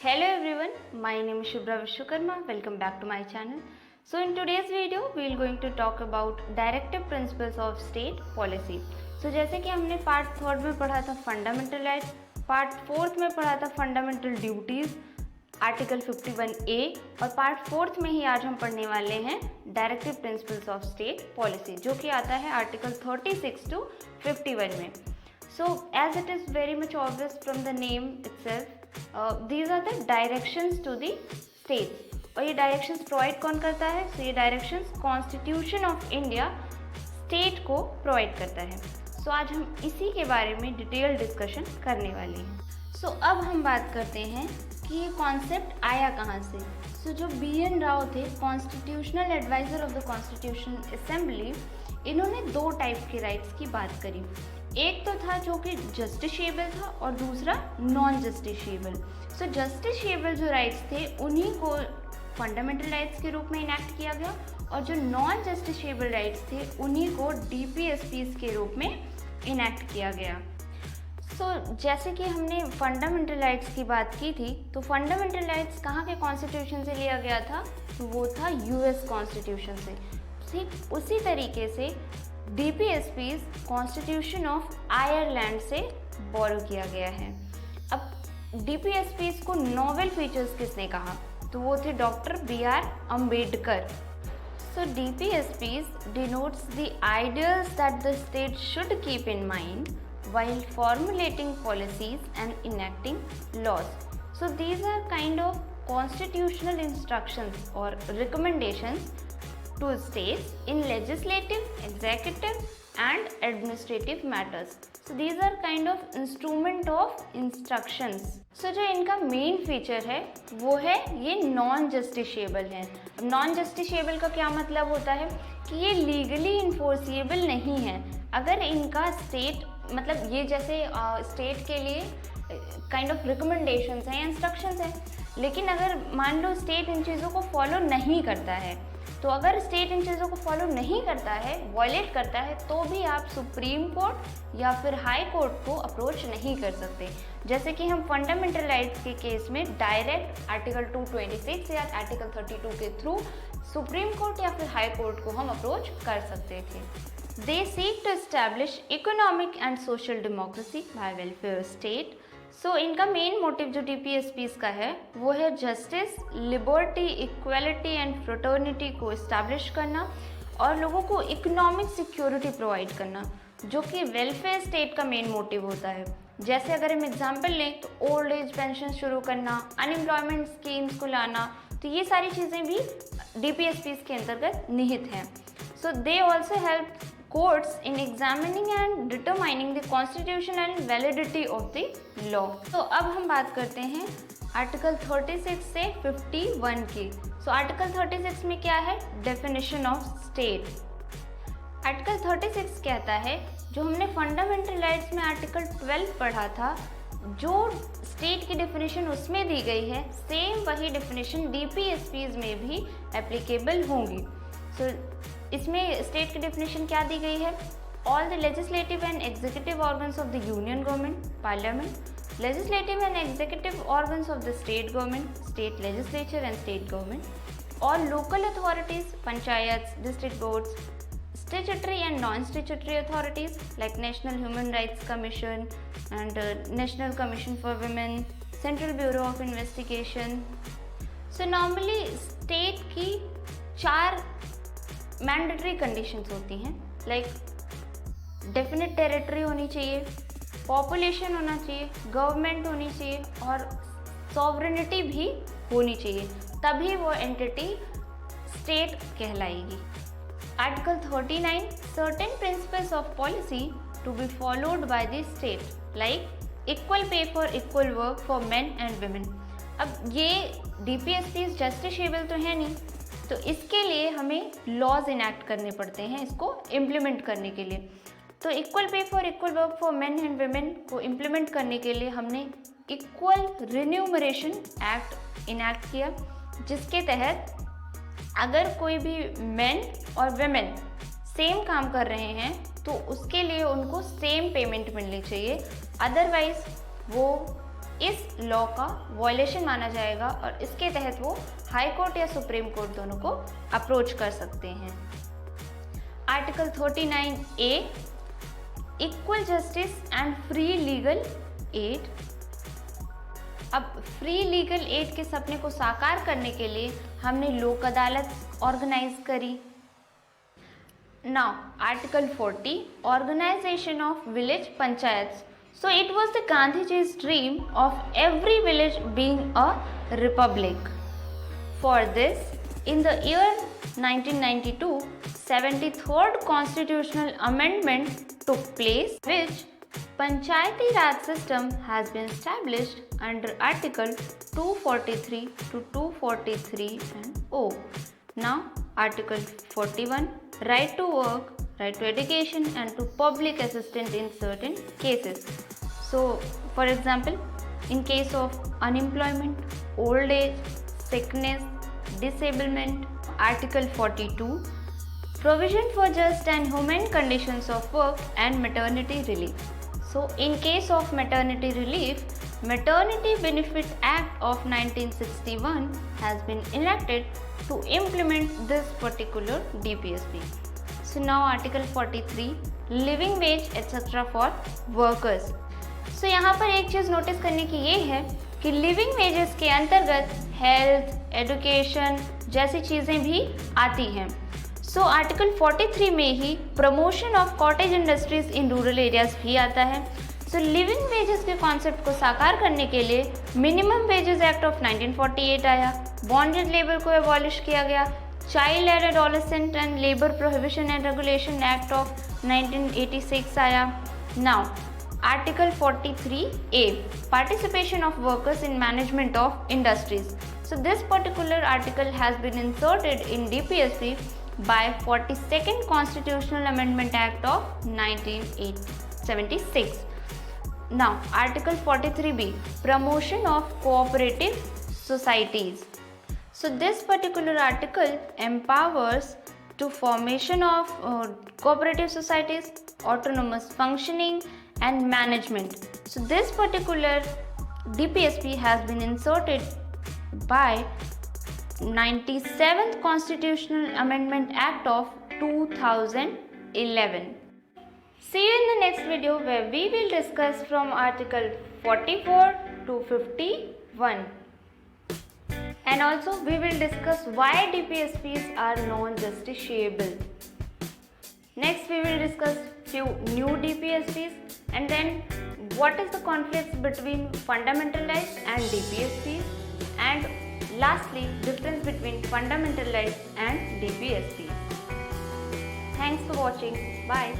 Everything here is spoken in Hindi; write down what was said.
Hello everyone, my name is Shubhra Vishwakarma. Welcome back to my channel. So in today's video, we are going to talk about directive principles of state policy. So जैसे कि हमने पार्ट थर्ड में पढ़ा था फंडामेंटल राइट्स, पार्ट फोर्थ में पढ़ा था फंडामेंटल ड्यूटीज आर्टिकल 51A और पार्ट फोर्थ में ही आज हम पढ़ने वाले हैं directive principles of state policy, जो कि आता है आर्टिकल 36 to 51 में. So as it is very much obvious from the name itself, these are the directions to the states. और ये directions provide कौन करता है? So ये directions Constitution of India state को provide करता है. So आज हम इसी के बारे में डिटेल डिस्कशन करने वाले हैं. So अब हम बात करते हैं कि ये कॉन्सेप्ट आया कहाँ से. So जो BN राव थे, constitutional adviser of the constitution assembly, इन्होंने दो टाइप के राइट्स की बात करी. एक तो था जो कि जस्टिशिएबल था और दूसरा नॉन जस्टिशिएबल. सो जस्टिशिएबल जो राइट्स थे उन्हीं को फंडामेंटल राइट्स के रूप में इनैक्ट किया गया और जो नॉन जस्टिशिएबल राइट्स थे उन्हीं को DPSPs के रूप में इनैक्ट किया गया. जैसे कि हमने फंडामेंटल राइट्स की बात की थी, तो फंडामेंटल राइट्स कहाँ के कॉन्स्टिट्यूशन से लिया गया था? तो वो था US कॉन्स्टिट्यूशन से. ठीक उसी तरीके से DPSPs कॉन्स्टिट्यूशन ऑफ आयरलैंड से बोरो किया गया है. अब DPSPs को नोवेल फीचर्स किसने कहा? तो वो थे doctor BR Ambedkar. So DPSPs denotes the ideals that the state should keep in mind while formulating policies and enacting laws. So these are kind of constitutional instructions or recommendations to states in legislative, executive and administrative matters. So these are kind of instrument of instructions. So जो इनका मेन फीचर है वो है ये नॉन जस्टिशिएबल है. नॉन जस्टिशिएबल का क्या मतलब होता है कि ये लीगली इन्फोर्सिएबल नहीं है. अगर इनका स्टेट मतलब ये जैसे स्टेट के लिए काइंड ऑफ रिकमेंडेशंस हैं, इंस्ट्रक्शंस हैं, लेकिन अगर मान लो स्टेट इन चीज़ों को फॉलो नहीं करता है, तो अगर स्टेट इन चीज़ों को फॉलो नहीं करता है, वायलेट करता है, तो भी आप सुप्रीम कोर्ट या फिर हाई कोर्ट को अप्रोच नहीं कर सकते. जैसे कि हम फंडामेंटल राइट्स के केस में डायरेक्ट आर्टिकल 226 या आर्टिकल 32 के थ्रू सुप्रीम कोर्ट या फिर हाई कोर्ट को हम अप्रोच कर सकते थे. They seek to establish economic and social democracy by welfare state. So इनका मेन मोटिव जो DPSPs का है वो है justice, liberty, equality and fraternity को इस्टेब्लिश करना और लोगों को इकोनॉमिक सिक्योरिटी प्रोवाइड करना, जो कि वेलफेयर स्टेट का मेन मोटिव होता है. जैसे अगर हम एग्जांपल लें तो ओल्ड एज पेंशन शुरू करना, अनएम्प्लॉयमेंट स्कीम्स को लाना, तो ये सारी चीज़ें भी DPSPs के अंतर्गत निहित हैं. So they also help courts in examining and determining the constitution and validity of the law. तो अब हम बात करते हैं आर्टिकल 36 से 51 की. सो आर्टिकल 36 में क्या है? Definition of state. आर्टिकल 36 कहता है, जो हमने फंडामेंटल राइट्स में आर्टिकल 12 पढ़ा था, जो स्टेट की डेफिनेशन उसमें दी गई है, सेम वही डेफिनेशन DPSPs में भी एप्लीकेबल होंगी. सो इसमें स्टेट की डेफिनेशन क्या दी गई है? All the legislative and executive organs of the union government, parliament, legislative and executive organs of the state government, state legislature and state government, और local authorities, panchayat, district boards, statutory and non statutory authorities like national human rights commission and national commission for women, central bureau of investigation. So normally state की 4 मैंडेटरी कंडीशंस होती हैं, लाइक डेफिनेट टेरिटरी होनी चाहिए, पॉपुलेशन होना चाहिए, गवर्नमेंट होनी चाहिए और सॉवरेनिटी भी होनी चाहिए, तभी वो एंटिटी स्टेट कहलाएगी. Article 39, certain principles of policy to be followed by the state like equal pay for equal work for men and women. अब ये DPSPs जस्टिशिएबल तो है नहीं, तो इसके लिए हमें लॉज इनैक्ट करने पड़ते हैं इसको इम्प्लीमेंट करने के लिए. तो equal pay for equal work for men and women को इम्प्लीमेंट करने के लिए हमने इक्वल रिन्यूमरेशन एक्ट इनैक्ट किया, जिसके तहत अगर कोई भी मेन और वुमेन सेम काम कर रहे हैं तो उसके लिए उनको सेम पेमेंट मिलनी चाहिए, अदरवाइज वो इस लॉ का वायलेशन माना जाएगा और इसके तहत वो हाई कोर्ट या सुप्रीम कोर्ट दोनों को अप्रोच कर सकते हैं। Article 39A, equal justice and free legal aid. अब फ्री लीगल एड के सपने को साकार करने के लिए हमने लोक अदालत ऑर्गेनाइज करी। Now, Article 40, Organization of Village Panchayats. So, it was the Gandhiji's dream of every village being a republic. For this, in the year 1992, 73rd Constitutional Amendment took place, which Panchayati Raj system has been established under Article 243 to 243 and O. Now, Article 41, right to work, right to education and to public assistance in certain cases. So, for example, in case of unemployment, old age, sickness, disablement. Article 42, provision for just and humane conditions of work and maternity relief. So, in case of maternity relief, Maternity Benefit Act of 1961 has been enacted to implement this particular DPSP. So now Article 43, living wage etc. for workers. So यहाँ पर एक चीज़ नोटिस करने की ये है कि लिविंग वेजेस के अंतर्गत हेल्थ, एजुकेशन जैसी चीज़ें भी आती हैं। सो आर्टिकल 43 में ही promotion of cottage industries in rural areas भी आता है। सो लिविंग वेजेस के कॉन्सेप्ट को साकार करने के लिए मिनिमम वेजेस एक्ट ऑफ 1948 आया, बॉन्डेड लेबर को एबॉलिश किया गया, child and adolescent and labour prohibition and regulation act of 1986 आया। Now article 43A, participation of workers in management of industries. So this particular article has been inserted in DPSP by 42nd Constitutional Amendment Act of 1976. Now, Article 43B, promotion of cooperative societies. So, this particular article empowers to formation of cooperative societies, autonomous functioning and management. So, this particular DPSP has been inserted by 97th Constitutional Amendment Act of 2011. See you in the next video where we will discuss from Article 44 to 51. And also we will discuss why DPSPs are non-justiciable. Next we will discuss few new DPSPs and then what is the conflicts between fundamental rights and DPSPs, and lastly difference between fundamental rights and DPSPs. Thanks for watching. Bye.